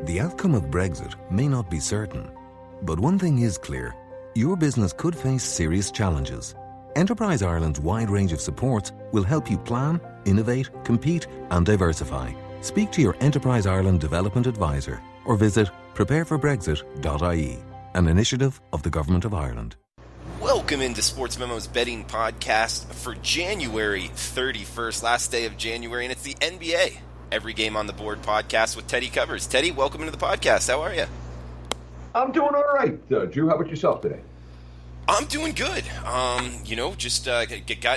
The outcome of Brexit may not be certain, but one thing is clear. Your business could face serious challenges. Enterprise Ireland's wide range of supports will help you plan, innovate, compete and diversify. Speak to your Enterprise Ireland Development Advisor or visit prepareforbrexit.ie, an initiative of the Government of Ireland. Welcome into Sportsmemo's betting podcast for January 31st, last day of January, and it's the NBA Every Game on the Board podcast with Teddy Covers. Teddy, welcome into the podcast. How are you? I'm doing all right. Drew, how about yourself today? I'm doing good. Just got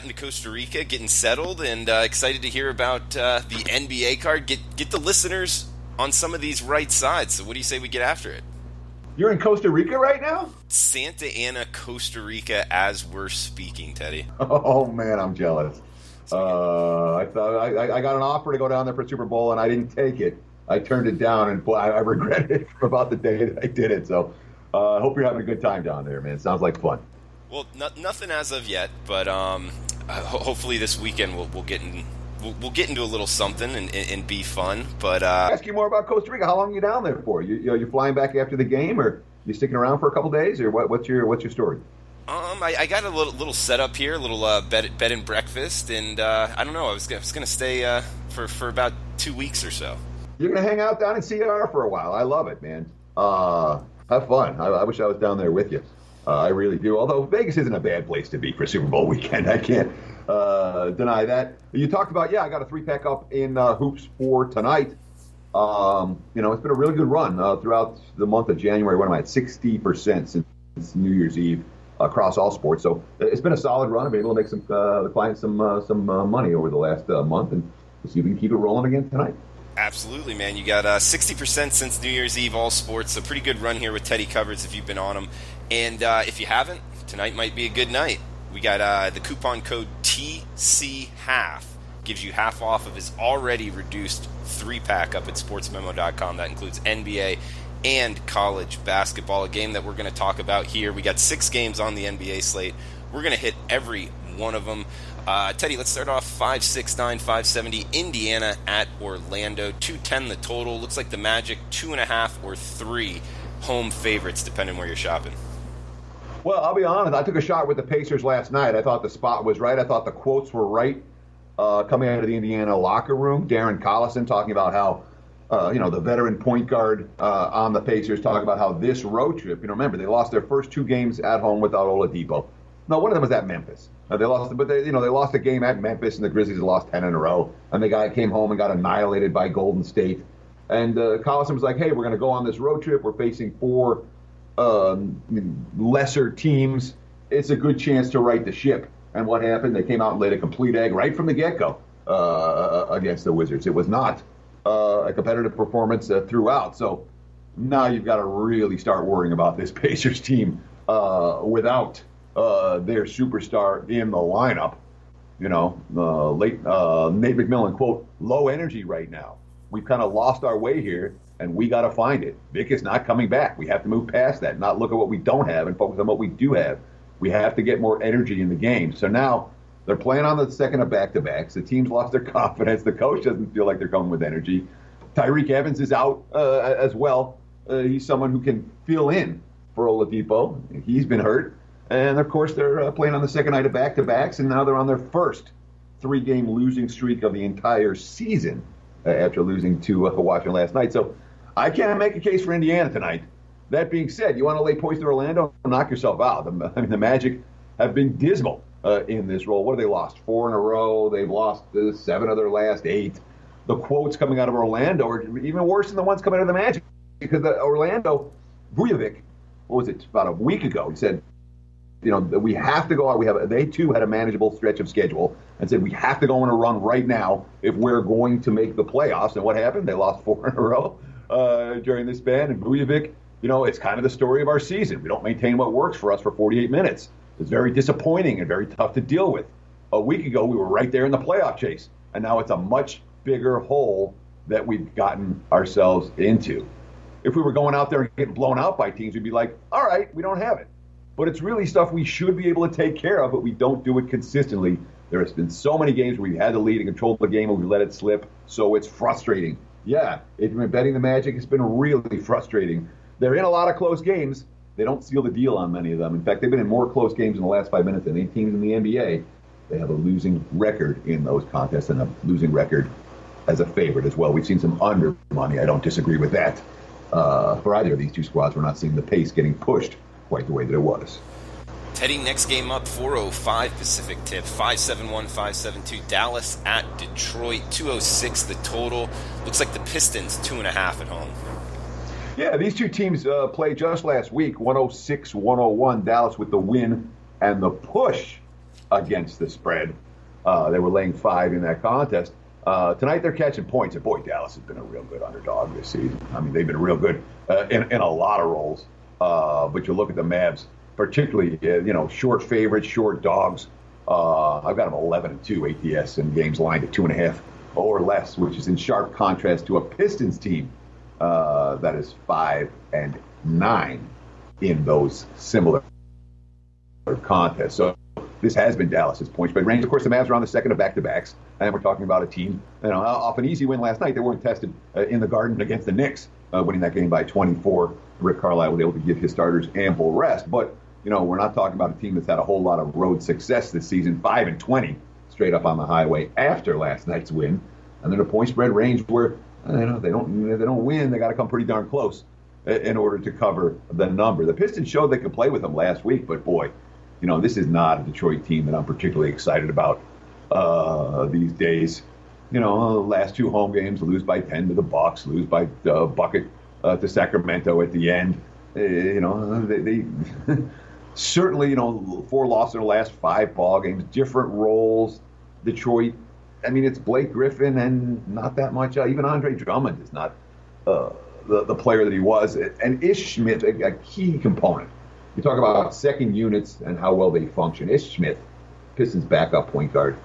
into Costa Rica, getting settled, and excited to hear about the NBA card. Get the listeners on some of these right sides. So what do you say we get after it? You're in Costa Rica right now? Santa Ana, Costa Rica, as we're speaking, Teddy. Oh, man, I'm jealous. I thought I got an offer to go down there for Super Bowl, and I didn't take it. I turned it down, and boy, I regret it for about the day that I did it. So I hope you're having a good time down there, man. It sounds like fun. Well, nothing as of yet, but hopefully this weekend we'll get into a little something and be fun. But ask you more about Costa Rica. How long are you down there for? You flying back after the game, or you sticking around for a couple days, or what's your story? I got a little setup here, a little bed and breakfast, and I don't know. I was gonna stay for about 2 weeks or so. You're gonna hang out down in CR for a while. I love it, man. Have fun. I wish I was down there with you. I really do. Although Vegas isn't a bad place to be for Super Bowl weekend. I can't deny that. You talked about, I got a 3-pack up in hoops for tonight. It's been a really good run throughout the month of January. What am I at? 60% since New Year's Eve across all sports. So it's been a solid run. I've been able to make some clients some money over the last month, and we'll see if we can keep it rolling again tonight. Absolutely, man. You got 60% since New Year's Eve, all sports. So pretty good run here with Teddy Covers if you've been on them. And if you haven't, tonight might be a good night. We got the coupon code TCHALF. Gives you half off of his already reduced 3-pack up at sportsmemo.com. That includes NBA and college basketball, a game that we're going to talk about here. We got 6 games on the NBA slate. We're going to hit every one of them. Teddy, let's start off 569, 570. Indiana at Orlando, 210 the total. Looks like the Magic 2.5 or 3 home favorites, depending where you're shopping. Well, I'll be honest. I took a shot with the Pacers last night. I thought the spot was right. I thought the quotes were right coming out of the Indiana locker room. Darren Collison talking about how, the veteran point guard on the Pacers talking about how this road trip, remember, they lost their first 2 games at home without Oladipo. No, one of them was at Memphis. They lost a game at Memphis, and the Grizzlies lost 10 in a row. And they came home and got annihilated by Golden State. And Collison was like, hey, we're going to go on this road trip. We're facing 4 lesser teams. It's a good chance to right the ship. And what happened? They came out and laid a complete egg right from the get-go against the Wizards. It was not a competitive performance throughout. So now you've got to really start worrying about this Pacers team without their superstar in the lineup. Nate McMillan, quote, low energy right now. We've kind of lost our way here, and we got to find it. Vic is not coming back. We have to move past that, not look at what we don't have and focus on what we do have. We have to get more energy in the game. So now they're playing on the second of back-to-backs. The team's lost their confidence. The coach doesn't feel like they're coming with energy. Tyreek Evans is out as well. He's someone who can fill in for Oladipo. He's been hurt. And, of course, they're playing on the second night of back-to-backs, and now they're on their first 3-game losing streak of the entire season after losing to Washington last night. So I can't make a case for Indiana tonight. That being said, you want to lay points to Orlando? Knock yourself out. The Magic have been dismal in this role. What have they lost? 4 in a row. They've lost 7 of their last 8. The quotes coming out of Orlando are even worse than the ones coming out of the Magic, because Orlando, Vujovic, what was it, about a week ago, he said, we have to go out. They too had a manageable stretch of schedule and said we have to go on a run right now if we're going to make the playoffs. And what happened? They lost 4 in a row during this span. And Vujovic, it's kind of the story of our season. We don't maintain what works for us for 48 minutes. It's very disappointing and very tough to deal with. A week ago, we were right there in the playoff chase, and now it's a much bigger hole that we've gotten ourselves into. If we were going out there and getting blown out by teams, we'd be like, all right, we don't have it. But it's really stuff we should be able to take care of, but we don't do it consistently. There has been so many games where we've had the lead and controlled the game and we let it slip, so it's frustrating Yeah, betting the Magic has been really frustrating. They're in a lot of close games. They don't seal the deal on many of them. In fact, they've been in more close games in the last 5 minutes than any teams in the NBA. They have a losing record in those contests and a losing record as a favorite as well. We've seen some under money. I don't disagree with that. For either of these two squads, we're not seeing the pace getting pushed quite the way that it was. Teddy, next game up, 4:05 Pacific tip, 5-7-1, 5-7-2. Dallas at Detroit, 206 the total. Looks like the Pistons 2.5 at home. Yeah, these two teams played just last week, 106-101. Dallas with the win and the push against the spread. They were laying 5 in that contest. Tonight they're catching points, and boy, Dallas has been a real good underdog this season. I mean, they've been real good in a lot of roles. But you look at the Mavs, particularly, short favorites, short dogs. I've got them 11-2 ATS in games lined at 2.5 or less, which is in sharp contrast to a Pistons team that is 5-9 in those similar contests. So this has been Dallas's point spread range. Of course, the Mavs are on the second of back-to-backs, and we're talking about a team, off an easy win last night. They weren't tested in the Garden against the Knicks, winning that game by 24. Rick Carlisle was able to give his starters ample rest, but we're not talking about a team that's had a whole lot of road success this season, 5-20 straight up on the highway after last night's win, and then a point spread range where they don't win. They got to come pretty darn close in order to cover the number. The Pistons showed they could play with them last week, but boy, this is not a Detroit team that I'm particularly excited about these days. The last 2 home games, lose by 10 to the Bucks, lose by bucket to Sacramento at the end. They certainly, 4 losses in the last 5 ball games, different roles. Detroit, it's Blake Griffin and not that much. Even Andre Drummond is not the player that he was. And Ish Smith, a key component. You talk about second units and how well they function. Ish Smith, Pistons backup point guard,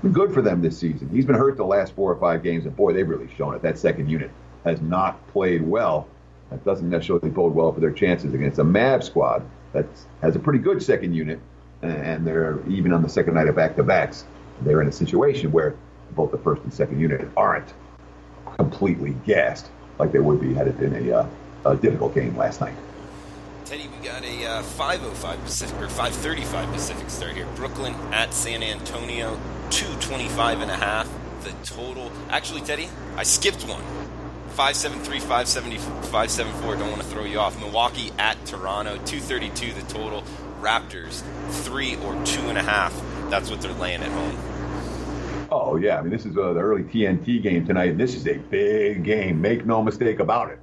been good for them this season. He's been hurt the last 4 or 5 games, and boy, they've really shown it. That second unit has not played well. That doesn't necessarily bode well for their chances against a Mavs squad that has a pretty good second unit, and they're even on the second night of back-to-backs. They're in a situation where both the first and second unit aren't completely gassed like they would be had it been a difficult game last night. Teddy, we got a 5:05 Pacific or 5:35 Pacific start here. Brooklyn at San Antonio, 225.5 the total. Actually, Teddy, I skipped one. 573, 570, 574. Don't want to throw you off. Milwaukee at Toronto, 232 the total. Raptors 3 or 2.5. That's what they're laying at home. Oh yeah, this is the early TNT game tonight. This is a big game. Make no mistake about it.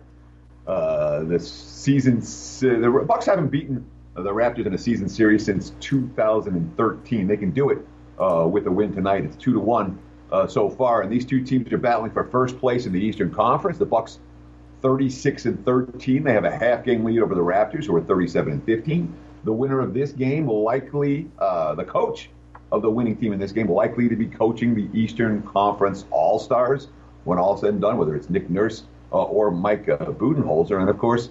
This season, the Bucks haven't beaten the Raptors in a season series since 2013. They can do it with a win tonight. It's 2-1 so far, and these two teams are battling for first place in the Eastern Conference. The Bucks 36-13. They have a half-game lead over the Raptors, who are 37-15. The winner of this game will likely, the coach of the winning team in this game, will likely to be coaching the Eastern Conference All-Stars when all said and done, whether it's Nick Nurse or Mike Budenholzer. And of course,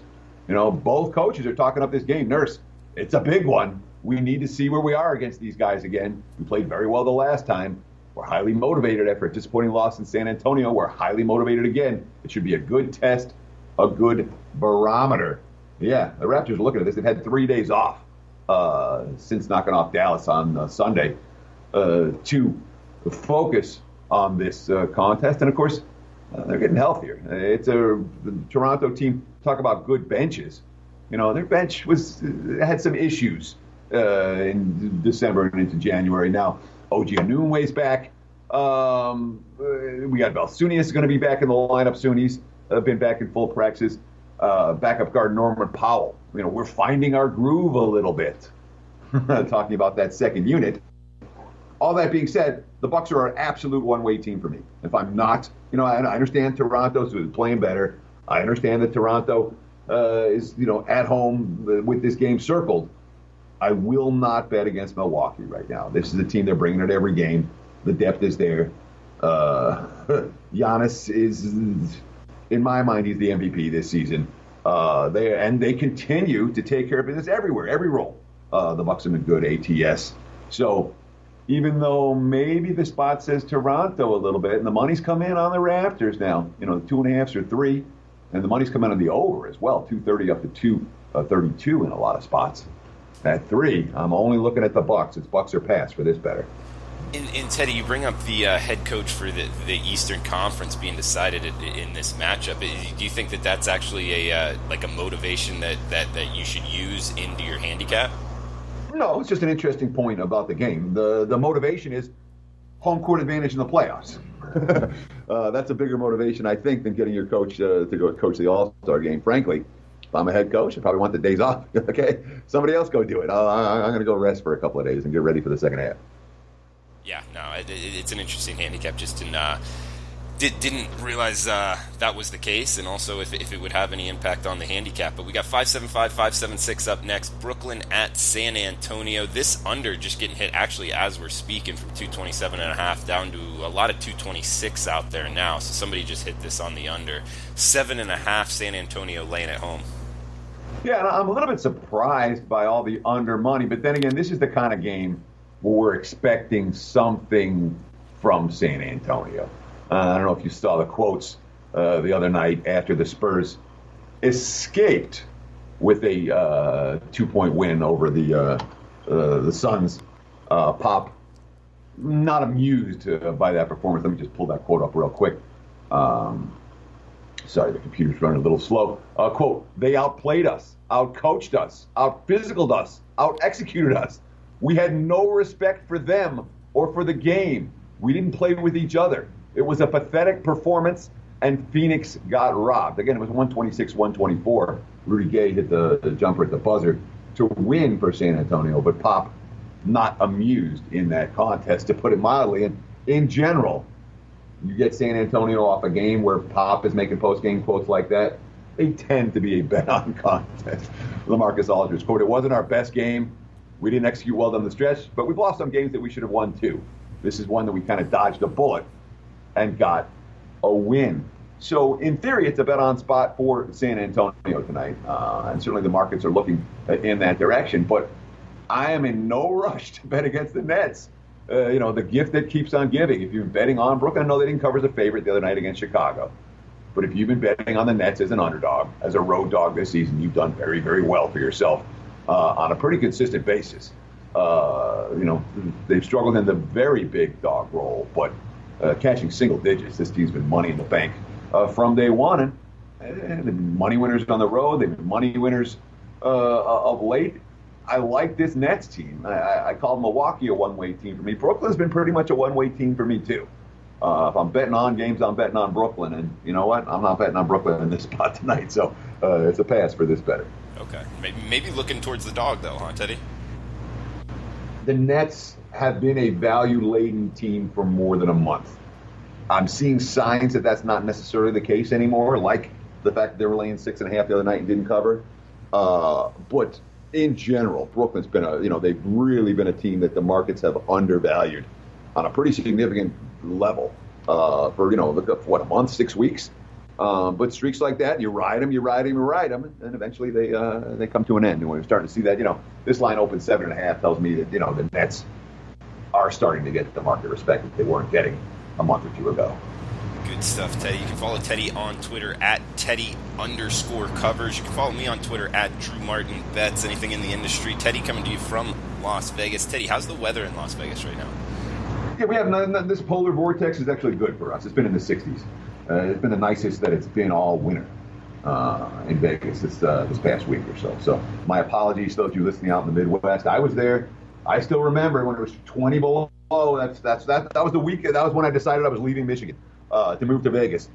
both coaches are talking up this game. Nurse, it's a big one. We need to see where we are against these guys again. We played very well the last time. We're highly motivated after a disappointing loss in San Antonio. We're highly motivated again. It should be a good test, a good barometer. Yeah, the Raptors are looking at this. They've had 3 days off since knocking off Dallas on Sunday to focus on this contest. And, of course, they're getting healthier. The Toronto team, talk about good benches. Their bench had some issues in December and into January. Now, OG Anunoby's back. We got Valanciunas is going to be back in the lineup soon. He's been back in full practices. Backup guard Norman Powell. We're finding our groove a little bit. Talking about that second unit. All that being said, the Bucks are an absolute one-way team for me. If I'm not, I understand Toronto's playing better. I understand that Toronto is, at home with this game circled. I will not bet against Milwaukee right now. This is a team they're bringing it every game. The depth is there. Giannis is, in my mind, he's the MVP this season. They continue to take care of business everywhere, every role. The Bucks have been good ATS. So, even though maybe the spot says Toronto a little bit, and the money's come in on the Raptors now. The 2.5s or 3, and the money's come in on the over as well, 230 up to 232 in a lot of spots. At 3, I'm only looking at the Bucks. It's Bucks or pass for this better. And Teddy, you bring up the head coach for the Eastern Conference being decided in this matchup. Do you think that that's actually a motivation that you should use into your handicap? No, it's just an interesting point about the game. The motivation is home court advantage in the playoffs. That's a bigger motivation, I think, than getting your coach to go coach the All-Star game. Frankly, if I'm a head coach, I probably want the days off. Okay, somebody else go do it. I'm going to go rest for a couple of days and get ready for the second half. Yeah, no, it's an interesting handicap. Just didn't realize that was the case, and also if it would have any impact on the handicap. But we got 5-7-5, 5-7-6 up next. Brooklyn at San Antonio. This under just getting hit actually as we're speaking from 227.5 down to a lot of 226 out there now. So somebody just hit this on the under. 7.5 San Antonio laying at home. Yeah, and I'm a little bit surprised by all the under money, but then again, this is the kind of game where we're expecting something from San Antonio. I don't know if you saw the quotes the other night after the Spurs escaped with a 2-point win over the Suns. Pop, not amused by that performance. Let me just pull that quote up real quick. Sorry, the computer's running a little slow. Quote, they outplayed us, outcoached us, out-physicaled us, out-executed us. We had no respect for them or for the game. We didn't play with each other. It was a pathetic performance, and Phoenix got robbed. Again, it was 126-124. Rudy Gay hit the jumper at the buzzer to win for San Antonio, but Pop not amused in that contest, to put it mildly. And in general, you get San Antonio off a game where Pop is making post-game quotes like that, they tend to be a bet-on contest. LaMarcus Aldridge, quote, it wasn't our best game. We didn't execute well down the stretch, but we've lost some games that we should have won too. This is one that we kind of dodged a bullet and got a win. So in theory, it's a bet-on spot for San Antonio tonight. And certainly the markets are looking in that direction. But I am in no rush to bet against the Nets. The gift that keeps on giving. If you've been betting on Brooklyn, I know they didn't cover as a favorite the other night against Chicago. But if you've been betting on the Nets as an underdog, as a road dog this season, you've done very, very well for yourself on a pretty consistent basis. They've struggled in the very big dog role, but catching single digits, this team's been money in the bank from day one. And they've been money winners on the road. They've been money winners of late. I like this Nets team. I call Milwaukee a one-way team for me. Brooklyn's been pretty much a one-way team for me, too. If I'm betting on games, I'm betting on Brooklyn. And you know what? I'm not betting on Brooklyn in this spot tonight. So it's a pass for this better. Okay. Maybe looking towards the dog, though, huh, Teddy? The Nets have been a value-laden team for more than a month. I'm seeing signs that that's not necessarily the case anymore, like the fact that they were laying 6.5 the other night and didn't cover. But in general, Brooklyn's been they've really been a team that the markets have undervalued on a pretty significant level for, a month, 6 weeks. But streaks like that, you ride them, and eventually they come to an end. And we're starting to see that, this line opened 7.5 tells me that, the Nets are starting to get the market respect that they weren't getting a month or two ago. Good stuff, Teddy. You can follow Teddy on Twitter at Teddy_covers. You can follow me on Twitter at DrewMartinBets. Anything in the industry. Teddy coming to you from Las Vegas. Teddy, how's the weather in Las Vegas right now? Yeah, we have this polar vortex is actually good for us. It's been in the 60s. It's been the nicest that it's been all winter in Vegas this past week or so. So my apologies to those of you listening out in the Midwest. I was there. I still remember when it was 20 below. That was the week. That was when I decided I was leaving Michigan to move to Vegas.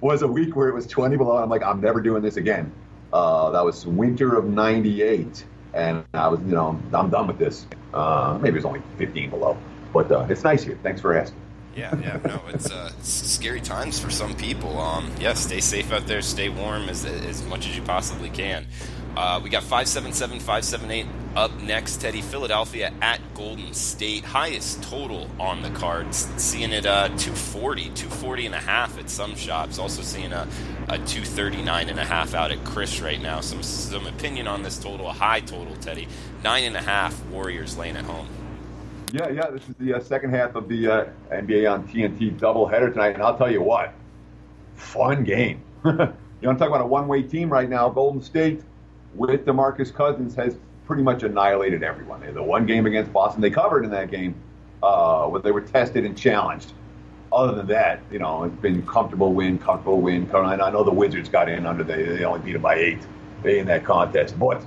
Was a week where it was 20 below. And I'm like, I'm never doing this again. That was winter of '98, and I was, I'm done with this. Maybe it was only 15 below, but it's nice here. Thanks for asking. Yeah, no, it's scary times for some people. Stay safe out there, stay warm as much as you possibly can. We got 5-7-7, 5-7-8 up next, Teddy. Philadelphia at Golden State. Highest total on the cards. Seeing it 240.5 at some shops. Also seeing a 239.5 out at Chris right now. Some opinion on this total. A high total, Teddy. 9.5 Warriors laying at home. Yeah. This is the second half of the NBA on TNT doubleheader tonight, and I'll tell you what, fun game. You want to talk about a one-way team right now? Golden State with DeMarcus Cousins has pretty much annihilated everyone. They had the one game against Boston. They covered in that game where they were tested and challenged. Other than that, it's been comfortable win. And I know the Wizards got in under they only beat them by 8 in that contest, but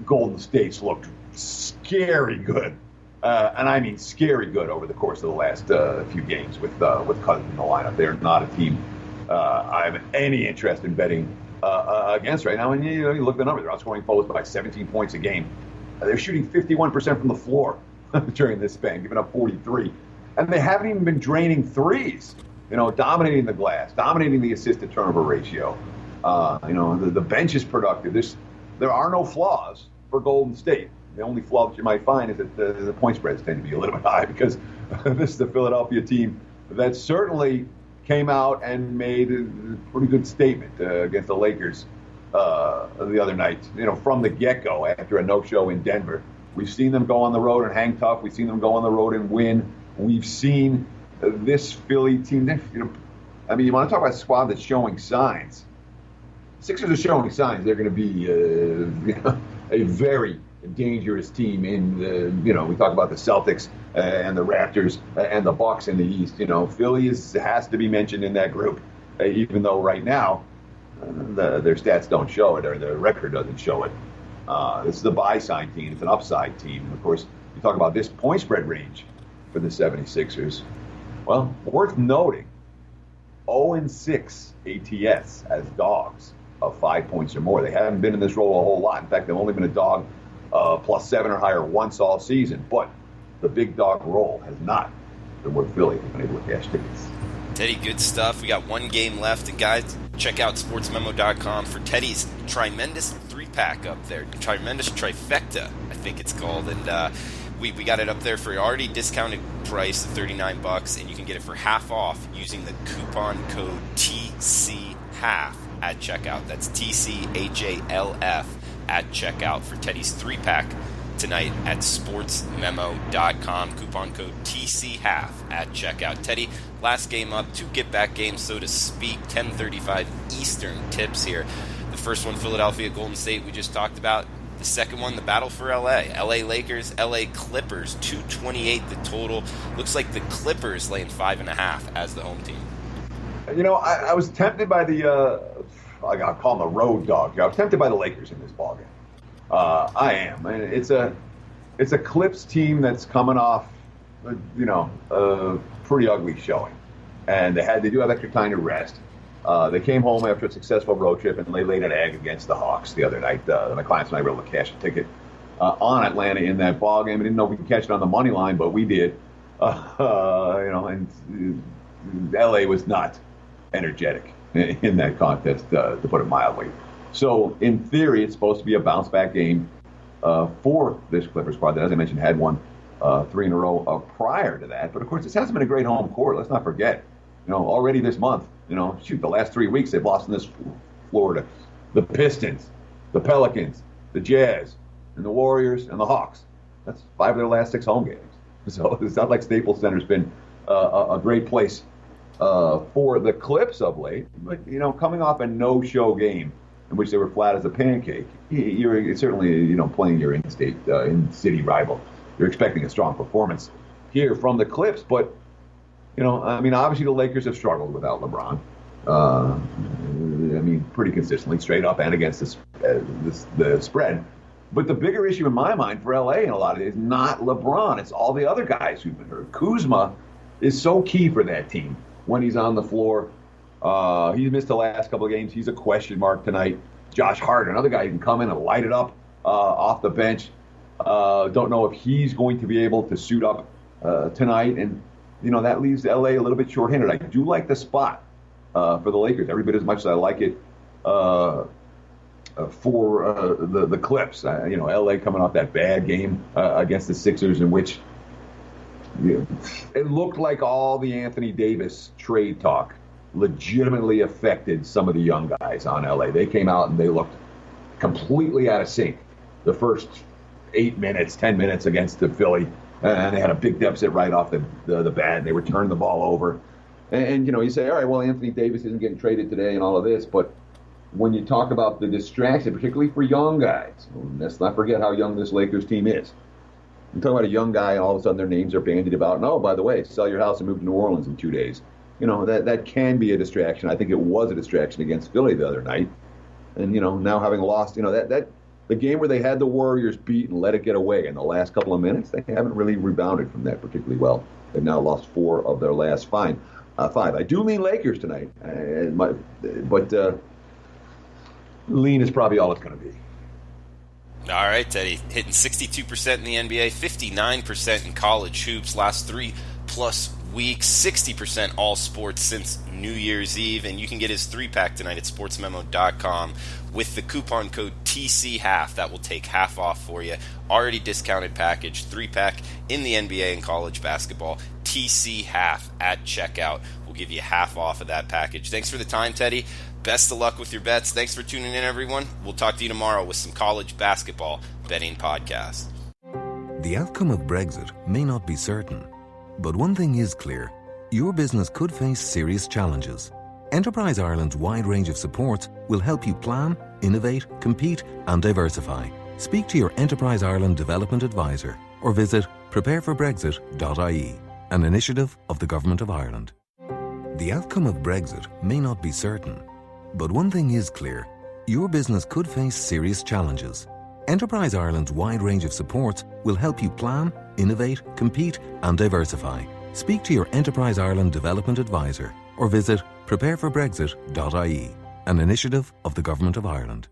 Golden State's looked scary good. And I mean scary good over the course of the last few games with Cousins in the lineup. They're not a team I have any interest in betting against right now. And you look at the numbers. They're outscoring foes by 17 points a game. They're shooting 51% from the floor during this span, giving up 43. And they haven't even been draining threes, dominating the glass, dominating the assist-to-turnover ratio. The bench is productive. There are no flaws for Golden State. The only flaw that you might find is that the point spreads tend to be a little bit high because this is the Philadelphia team that certainly came out and made a pretty good statement against the Lakers the other night. From the get-go after a no-show in Denver. We've seen them go on the road and hang tough. We've seen them go on the road and win. We've seen this Philly team. You want to talk about a squad that's showing signs. Sixers are showing signs. They're going to be a very dangerous team in we talk about the Celtics and the Raptors and the Bucks in the East. Philly has to be mentioned in that group, even though right now their stats don't show it or their record doesn't show it. This is a buy-side team. It's an upside team. Of course, you talk about this point spread range for the 76ers. Well, worth noting, 0-6 ATS as dogs of 5 points or more. They haven't been in this role a whole lot. In fact, they've only been a dog +7 or higher once all season. But the big dog role has not been where Philly has been able to cash tickets. Teddy, good stuff. We got one game left. And guys, check out sportsmemo.com for Teddy's tremendous 3-pack up there. Tremendous trifecta, I think it's called. And we got it up there for an already discounted price of $39, and you can get it for half off using the coupon code TCHALF at checkout. That's TCHALF at checkout for Teddy's 3-pack tonight at sportsmemo.com. Coupon code TCHALF at checkout. Teddy, last game up, 2 get-back games, so to speak, 10:35 Eastern tips here. The first one, Philadelphia, Golden State, we just talked about. The second one, the battle for L.A. L.A. Lakers, L.A. Clippers, 228 the total. Looks like the Clippers laying 5.5 as the home team. I was tempted by I'll call them the road dog. I was tempted by the Lakers in this ballgame. I am. It's a Clips team that's coming off, a pretty ugly showing. And they do have extra time to rest. They came home after a successful road trip, and they laid an egg against the Hawks the other night. My clients and I were able to cash a ticket on Atlanta in that ball game. I didn't know we could catch it on the money line, but we did. And L.A. was not energetic in that contest, to put it mildly. So, in theory, it's supposed to be a bounce-back game for this Clippers squad that, as I mentioned, had won 3 in a row prior to that. But, of course, this hasn't been a great home court. Let's not forget. Already this month, the last 3 weeks they've lost in this floor to the Pistons, the Pelicans, the Jazz, and the Warriors, and the Hawks. That's 5 of their last 6 home games. So it's not like Staples Center's been a great place for the Clips of late. But, coming off a no-show game in which they were flat as a pancake, you're certainly, playing your in-state, in-city rival. You're expecting a strong performance here from the Clips, but obviously the Lakers have struggled without LeBron. Pretty consistently, straight up and against the spread. But the bigger issue in my mind for LA in a lot of it is not LeBron. It's all the other guys who've been hurt. Kuzma is so key for that team when he's on the floor. He's missed the last couple of games. He's a question mark tonight. Josh Hart, another guy who can come in and light it up off the bench. Don't know if he's going to be able to suit up tonight. And that leaves LA a little bit shorthanded. I do like the spot for the Lakers every bit as much as I like it for the Clips. LA coming off that bad game against the Sixers in which it looked like all the Anthony Davis trade talk legitimately affected some of the young guys on LA. They came out and they looked completely out of sync the first 8 minutes, 10 minutes against the Philly. And they had a big deficit right off the bat. They were turning the ball over. And you say, all right, well, Anthony Davis isn't getting traded today and all of this. But when you talk about the distraction, particularly for young guys, let's not forget how young this Lakers team is. I'm talking about a young guy, and all of a sudden their names are bandied about. And, oh, by the way, sell your house and move to New Orleans in 2 days. That can be a distraction. I think it was a distraction against Philly the other night. And, now having lost, that the game where they had the Warriors beat and let it get away in the last couple of minutes, they haven't really rebounded from that particularly well. They've now lost 4 of their last 5. I do lean Lakers tonight, but lean is probably all it's going to be. All right, Teddy. Hitting 62% in the NBA, 59% in college hoops last 3+ weeks, 60% all sports since New Year's Eve. And you can get his 3-pack tonight at sportsmemo.com with the coupon code TCHALF. That will take half off for you. Already discounted package, 3-pack in the NBA and college basketball. TCHALF at checkout will give you half off of that package. Thanks for the time, Teddy. Best of luck with your bets. Thanks for tuning in, everyone. We'll talk to you tomorrow with some college basketball betting podcast. The outcome of Brexit may not be certain, but one thing is clear. Your business could face serious challenges. Enterprise Ireland's wide range of supports will help you plan, innovate, compete and diversify. Speak to your Enterprise Ireland Development Advisor or visit prepareforbrexit.ie, an initiative of the Government of Ireland. The outcome of Brexit may not be certain, but one thing is clear. Your business could face serious challenges. Enterprise Ireland's wide range of supports will help you plan, innovate, compete and diversify. Speak to your Enterprise Ireland Development Advisor or visit prepareforbrexit.ie, an initiative of the Government of Ireland.